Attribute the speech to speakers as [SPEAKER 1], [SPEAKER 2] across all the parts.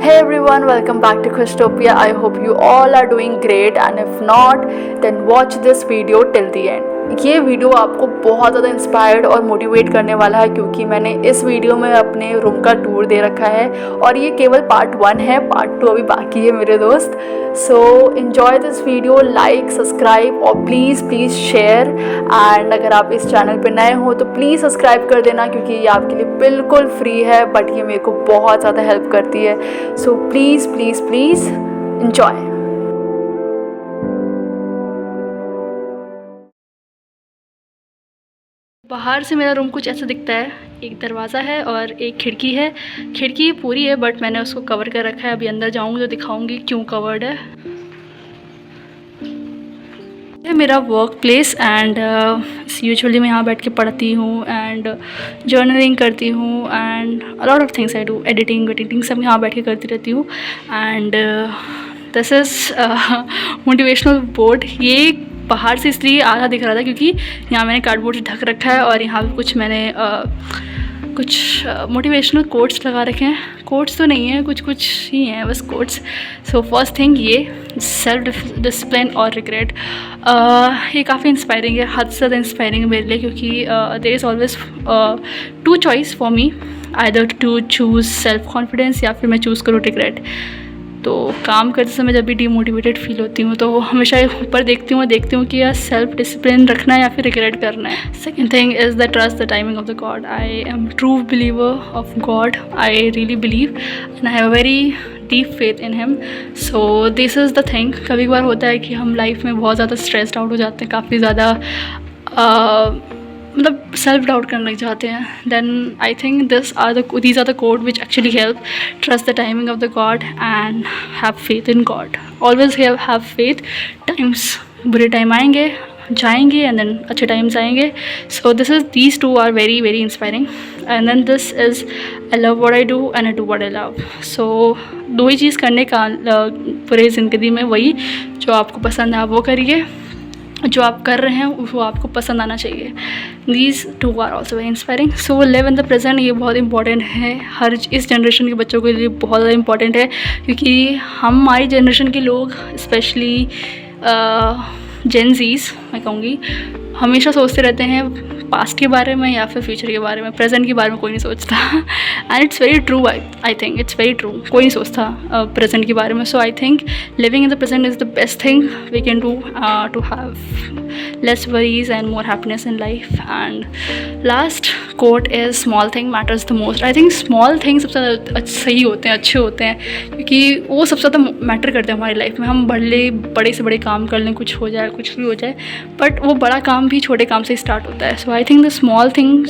[SPEAKER 1] Hey everyone, welcome back to Christopia. I hope you all are doing great, and if not, then watch this video till the end. ये video आपको बहुत ज़्यादा inspired और motivate करने वाला है, क्योंकि मैंने इस वीडियो में अपने रूम का टूर दे रखा है और ये केवल पार्ट 1 है, पार्ट 2 अभी बाकी है मेरे दोस्त. So enjoy this video, like, subscribe और प्लीज़ शेयर. एंड अगर आप इस चैनल पे नए हो तो प्लीज़ सब्सक्राइब कर देना, क्योंकि ये आपके लिए बिल्कुल फ्री है, बट ये मेरे को बहुत ज़्यादा हेल्प करती है. So please enjoy. बाहर से मेरा रूम कुछ ऐसा दिखता है. एक दरवाज़ा है और एक खिड़की है. खिड़की पूरी है बट मैंने उसको कवर कर रखा है. अभी अंदर जाऊँगी तो दिखाऊंगी क्यों कवर्ड है. ये मेरा वर्क प्लेस एंड यूजुअली मैं यहाँ बैठ के पढ़ती हूँ एंड जर्नलिंग करती हूँ and a lot of things I do. Editing सब यहाँ बैठ के करती रहती हूँ. And this is motivational board. ये बाहर से इसलिए आधा दिख रहा था क्योंकि यहाँ मैंने कार्डबोर्ड से ढक रखा है और यहाँ पे कुछ मैंने कुछ मोटिवेशनल कोट्स लगा रखे हैं. कोट्स तो नहीं है, कुछ ही हैं बस कोट्स. सो फर्स्ट थिंग ये सेल्फ डिसिप्लिन और रिग्रेट. ये काफ़ी इंस्पायरिंग है, हद से ज़्यादा इंस्पायरिंग है मेरे लिए, क्योंकि there is always two choice for me, either to choose self confidence या फिर मैं चूज़ करूँ रिग्रेट. तो काम करते समय जब भी डीमोटिवेटेड फील होती हूँ तो हमेशा ऊपर देखती हूँ कि यार सेल्फ डिसिप्लिन रखना है या फिर रिग्रेट करना है. Second thing is the trust the timing of the God. I am true believer of God. I really believe and I have very deep faith in him. So this is the thing. कभी कभार होता है कि हम life में बहुत ज़्यादा stressed out हो जाते हैं, काफ़ी ज़्यादा मतलब सेल्फ डाउट करने लग जाते हैं. Then I think these are the code which actually help. Trust the timing of the God and have faith in God. Always have faith. Times बुरे टाइम आएंगे जाएंगे एंड देन अच्छे टाइम्स आएंगे. सो these two are very very inspiring. And then this is I love what I do and I do what I love. So दो ही चीज़ करने का पूरे ज़िंदगी में, वही जो आपको पसंद है आप वो करिए, जो आप कर रहे हैं वो आपको पसंद आना चाहिए. These two are also very inspiring. So live in the present. ये बहुत इंपॉर्टेंट है, हर इस जनरेशन के बच्चों के लिए बहुत ज़्यादा इंपॉर्टेंट है, क्योंकि हमारी जनरेशन के लोग स्पेशली जेनजीज मैं कहूँगी हमेशा सोचते रहते हैं पास्ट के बारे में या फिर फ्यूचर के बारे में. प्रेजेंट के बारे में कोई नहीं सोचता. And it's very true. I think it's very true. कोई नहीं सोचता प्रेजेंट के बारे में. So I think living in the present is the best thing we can do to have less worries and more happiness in life. And last quote is small thing matters the most. I think small thing सबसे ज़्यादा सही होते हैं, अच्छे होते हैं, क्योंकि वो सबसे ज़्यादा मैटर करते हैं हमारी लाइफ में. हम बड़े से बड़े काम कर लें, कुछ हो जाए, कुछ भी हो जाए, बट वो बड़ा काम भी छोटे काम से ही स्टार्ट होता है. So I think the small thing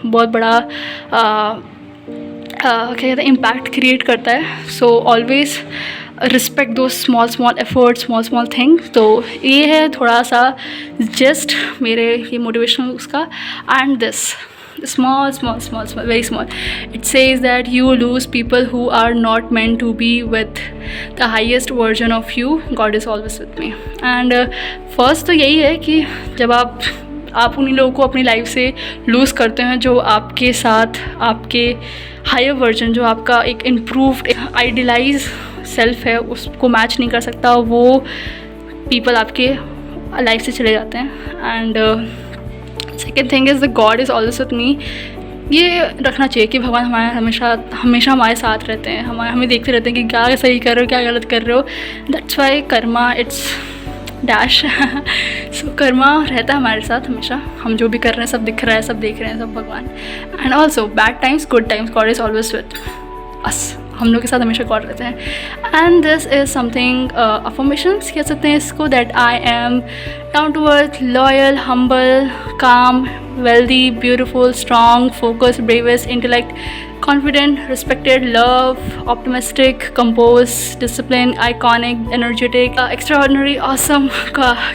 [SPEAKER 1] बहुत बड़ा क्या कहते हैं इम्पैक्ट क्रिएट करता है. सो ऑलवेज रिस्पेक्ट दो स्मॉल एफर्ट, स्मॉल थिंग. तो ये है थोड़ा सा जस्ट मेरे ये मोटिवेशनल उसका. And this small, very small. It says that you lose people who are not meant to be with the highest version of you. God is always with me. And first तो यही है कि जब आप उन्हीं लोगों को अपनी लाइफ से लूज़ करते हैं जो आपके साथ आपके हायर वर्जन, जो आपका एक इम्प्रूव्ड आइडियलाइज सेल्फ है, उसको मैच नहीं कर सकता, वो पीपल आपके लाइफ से चले जाते हैं. And second thing is the God is always with me. ये रखना चाहिए कि भगवान हमारे हमेशा हमारे साथ रहते हैं, हमें देखते रहते हैं कि क्या सही कर रहे हो, क्या गलत कर रहे हो. That's why karma it's dash. So karma रहता है हमारे साथ हमेशा. हम जो भी कर रहे हैं सब दिख रहा है, सब देख रहे हैं, सब भगवान. And also bad times good times God is always with us. हम लोग के साथ हमेशा गॉड रहते हैं. And this is something affirmations कह सकते हैं इसको, that I am down to earth, loyal, humble, calm, wealthy, beautiful, strong, focused, bravest, intellect, confident, respected, love, optimistic, composed, disciplined, iconic, energetic, extraordinary, awesome,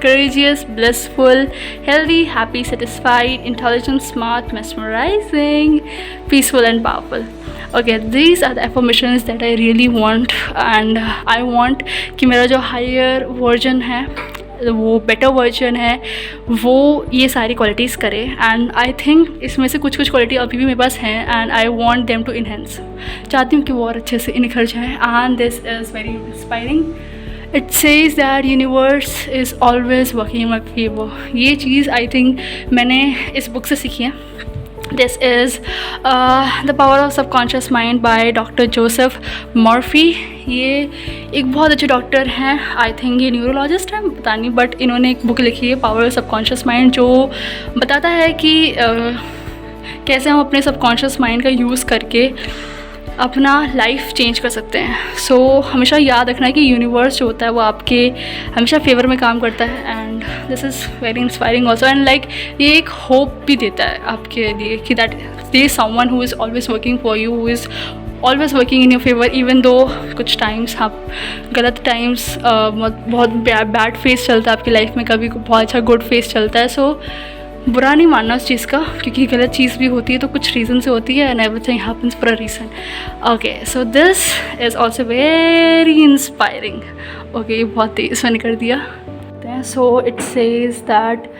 [SPEAKER 1] courageous, blissful, healthy, happy, satisfied, intelligent, smart, mesmerizing, peaceful and powerful. Okay, these are the affirmations that I really want, and I want कि मेरा जो higher version है वो better version है, वो ये सारी qualities करे। एंड आई थिंक इसमें से कुछ कुछ क्वालिटी अभी भी मेरे पास हैं and I want them to enhance, चाहती हूँ कि वो और अच्छे से निखर जाए। And this is very inspiring. It says that universe is always working in my favour. ये चीज़ आई थिंक मैंने इस बुक से सीखी है। This is the power of subconscious mind by doctor Joseph Murphy. ये एक बहुत अच्छे डॉक्टर हैं, आई थिंक ये न्यूरोलॉजिस्ट हैं, पता नहीं, बट इन्होंने एक बुक लिखी है पावर ऑफ सबकॉन्शियस माइंड, जो बताता है कि कैसे हम अपने सबकॉन्शियस माइंड का यूज़ करके अपना लाइफ चेंज कर सकते हैं। सो हमेशा याद रखना है कि यूनिवर्स जो होता है वो आपके हमेशा फेवर में काम करता है। And this is very inspiring also. And like ये एक होप भी देता है आपके लिए कि that there is someone who is always working for you, who is always working in your favour, even though कुछ टाइम्स आप गलत टाइम्स बहुत बैड फेस चलता है आपकी लाइफ में, कभी बहुत अच्छा गुड फेस चलता है। सो बुरा नहीं मानना उस चीज़ का, क्योंकि गलत चीज़ भी होती है तो कुछ रीज़न से होती है, and everything happens for a reason. Okay, so this is also very inspiring. Okay, ये बहुत तेज़ मैंने कर दिया। So it says that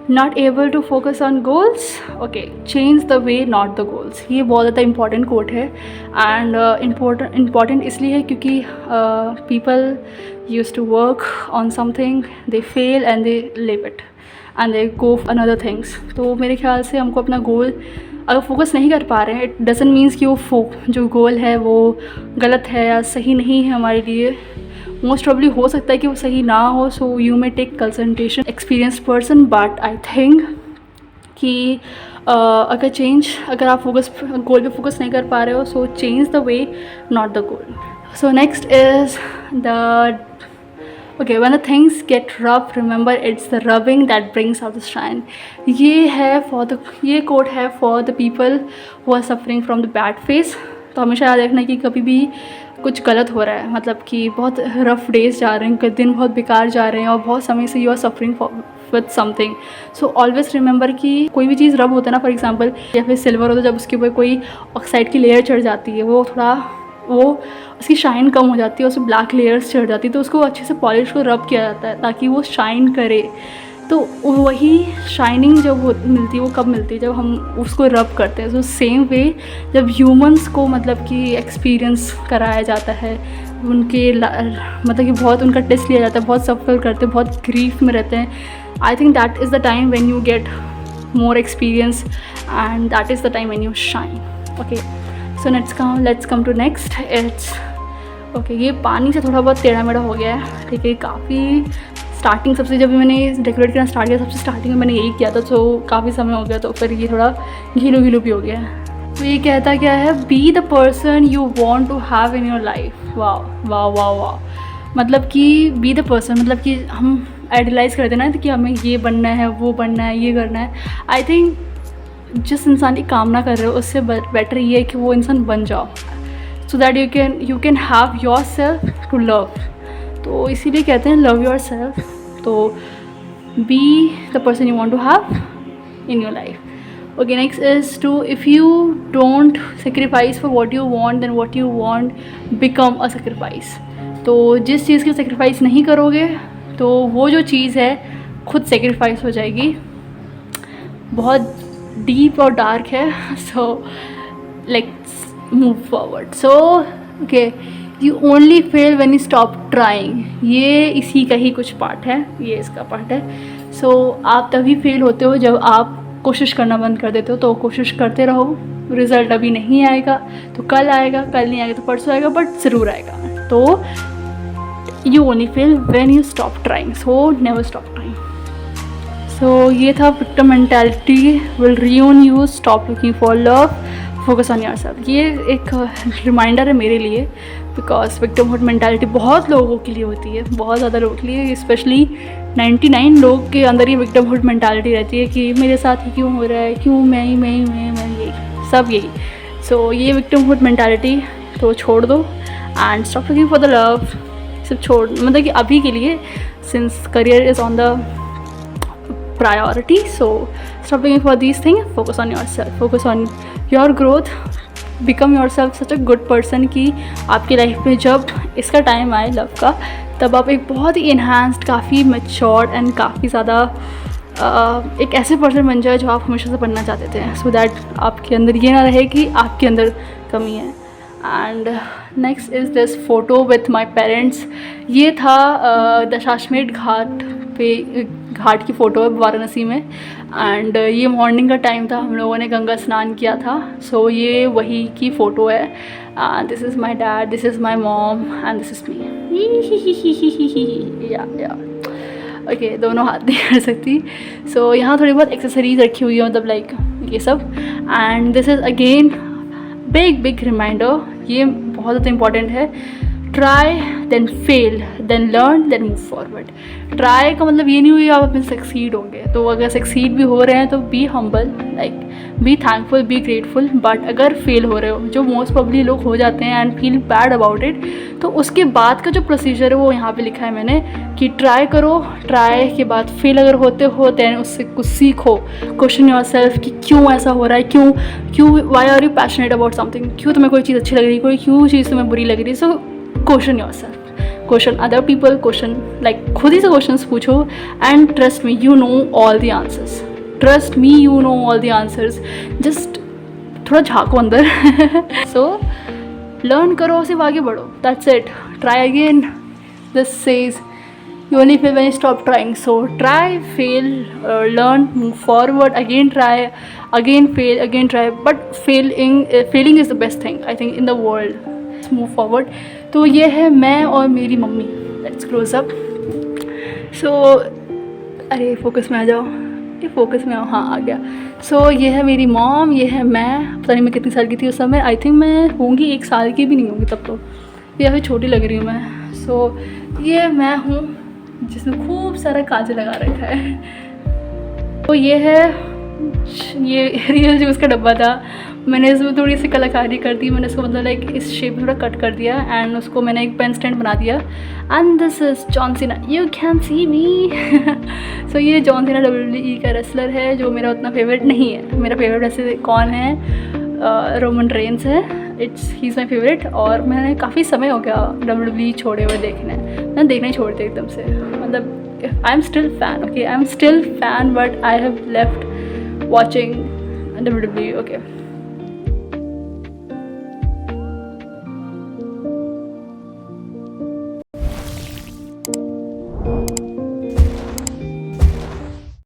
[SPEAKER 1] not able to focus on goals, okay, change the way not the goals. ये बहुत ज़्यादा important quote है। एंड इम्पॉर्टेंट इसलिए है क्योंकि people use to work on something, they fail and they leave it and they go another things. तो मेरे ख्याल से हमको अपना गोल अगर फोकस नहीं कर पा रहे हैं, इट डजंट मीन्स कि वो जो गोल है वो गलत है या सही नहीं है हमारे लिए। मोस्ट प्रॉब्ली हो सकता है कि वो सही ना हो, so you may take consultation experienced person, but I think कि अगर आप गोल पे फोकस नहीं कर पा रहे हो, so change the way not the goal. So next is the okay, when the things get rough, remember it's the rubbing that brings out the shine. ये कोट है for the people who are suffering from the bad phase। तो हमेशा याद रखना कि कभी भी कुछ गलत हो रहा है, मतलब कि बहुत रफ़ डेज जा रहे हैं, दिन बहुत बेकार जा रहे हैं और बहुत समय से you are suffering with something, so always remember कि कोई भी चीज़ रब होता है ना, फॉर एग्जांपल या फिर सिल्वर होता है, जब उसके ऊपर कोई ऑक्साइड की लेयर चढ़ जाती है, वो उसकी शाइन कम हो जाती है, उसमें ब्लैक लेयर्स चढ़ जाती है, तो उसको अच्छे से पॉलिश को रब किया जाता है ताकि वो शाइन करे। तो वही शाइनिंग जब मिलती है वो कब मिलती है, जब हम उसको रब करते हैं। सो सेम वे जब ह्यूमंस को मतलब कि एक्सपीरियंस कराया जाता है, उनके मतलब कि बहुत उनका टेस्ट लिया जाता है, बहुत सफ़र करते हैं, बहुत ग्रीफ में रहते हैं, I think that is the time when you get more experience and that is the time when you shine. Okay, so let's come to next. It's okay, ये पानी से थोड़ा बहुत टेढ़ा मेढ़ा हो गया है, ठीक है। काफ़ी स्टार्टिंग सबसे जब मैंने डेकोरेट करना स्टार्ट किया, सबसे स्टार्टिंग में मैंने यही किया था, तो काफ़ी समय हो गया, तो फिर ये थोड़ा घिलू भी हो गया है। तो ये कहता क्या है, be the person you want to have in your life. वाह वाह वाह वाह, मतलब कि बी द पर्सन, मतलब कि हम आइडलाइज़ करते ना कि हमें ये बनना है, वो बनना है, ये करना है। आई थिंक जिस इंसान की कामना कर रहे हो उससे बेटर ये है कि वो इंसान बन जाओ, so that you can have yourself to love. तो इसीलिए कहते हैं लव योर सेल्फ। तो be the person you want to have in your life. Okay, next is two if you don't sacrifice for what you want then what you want become a sacrifice. तो जिस चीज़ की sacrifice नहीं करोगे तो वो जो चीज़ है खुद सेक्रीफाइस हो जाएगी। बहुत डीप और डार्क है, so let's move forward. So okay, you only fail when you stop trying. ये इसी का ही कुछ पार्ट है, ये इसका पार्ट है। सो आप तभी फेल होते हो जब आप कोशिश करना बंद कर देते हो। तो कोशिश करते रहो, रिज़ल्ट अभी नहीं आएगा तो कल आएगा, कल नहीं आएगा तो परसों आएगा, बट ज़रूर आएगा। तो you only fail when you stop trying, so never stop trying. So ये था victim mentality will ruin you, stop looking for love, focus on yourself. ये एक रिमाइंडर है मेरे लिए, बिकॉज विक्टिमहुड मेंटालिटी बहुत लोगों के लिए होती है, बहुत ज़्यादा लोगों के लिए, स्पेशली 99 लोग के अंदर ये विक्टिमहुड मेंटालिटी रहती है कि मेरे साथ ही क्यों हो रहा है, क्यों मैं यही सब यही। सो ये विक्टिमहुड मेंटालिटी तो छोड़ दो and stop looking for the love. सिर्फ छोड़, मतलब कि अभी के लिए, since career is on the priority, so stop looking for these things, focus on yourself, focus on your growth, become yourself such a good person कि आपकी life में जब इसका टाइम आए लव का, तब आप एक बहुत ही इन्हांस्ड, काफ़ी मैच्योर्ड एंड काफ़ी ज़्यादा एक ऐसे पर्सन बन जाए जो आप हमेशा से बनना चाहते थे, सो दैट आपके अंदर ये ना रहे कि आपके अंदर कमी है। And next is this photo with my parents. ये था दशाश्वमेध घाट की फ़ोटो है वाराणसी में। एंड ये मॉर्निंग का टाइम था, हम लोगों ने गंगा स्नान किया था, सो ये वही की फ़ोटो है। This is my dad, this is my mom and this is me. या ओके, दोनों हाथ नहीं कर सकती। सो यहाँ थोड़ी बहुत एक्सेसरीज रखी हुई है, मतलब लाइक ये सब। And this is again big reminder, ये बहुत ज़्यादा इंपॉर्टेंट है। Try then fail then learn then move forward. Try का मतलब ये नहीं हुई आप अपने सक्सीड होंगे, तो अगर सक्सीड भी हो रहे हैं तो be humble, like be thankful, be grateful. But अगर फेल हो रहे हो, जो मोस्ट प्रॉब्ली लोग हो जाते हैं and feel bad about it, तो उसके बाद का जो प्रोसीजर है वो यहाँ पे लिखा है मैंने कि ट्राई करो, ट्राई के बाद फेल अगर होते हो दैन उससे कुछ सीखो। क्वेश्चन योरसेल्फ कि क्यों ऐसा हो रहा है, क्यों why are you passionate about something, क्यों तुम्हें कोई चीज़ अच्छी लग रही है, क्यों चीज़ तुम्हें बुरी लग रही है। So question yourself, question other people, question like खुद ही से क्वेश्चंस पूछो। And trust me, you know all the answers. Trust me, you know all the answers. Just थोड़ा झाँको अंदर। सो लर्न करो, सिर्फ आगे बढ़ो, that's it. Try again, this says you only fail when you stop trying. So try, fail, learn, move forward, again try, again fail, again try. But failing is the best thing I think in the world. Let's move forward. तो ये है मैं और मेरी mummy. Let's close up. So अरे focus में आ जाओ, ये फोकस में आओ, हाँ आ गया। सो ये है मेरी मॉम, ये है मैं। पता नहीं मैं कितनी साल की थी उस समय, आई थिंक मैं होंगी 1 साल की भी नहीं होंगी तब तो, या फिर छोटी लग रही हूँ मैं। सो ये मैं हूँ जिसने खूब सारा काजल लगा रखा है। तो ये है, ये रियल जूस का डब्बा था, मैंने इसमें थोड़ी सी कलाकारी कर दी। मैंने इसको मतलब लाइक इस शेप में थोड़ा कट कर दिया एंड उसको मैंने एक पेन स्टैंड बना दिया। And this is John Cena, you can see me. So ये जॉन सीना WWE का रेसलर है जो मेरा उतना फेवरेट नहीं है। मेरा फेवरेट ऐसे कौन है, रोमन रेंस है, ही इज़ माई फेवरेट। और मैंने काफ़ी समय हो गया WWE छोड़े हुए देखने, मैं देखना ही छोड़ दिया एकदम से। मतलब I am still fan, okay, I am still fan, but I have left watching WWE, okay.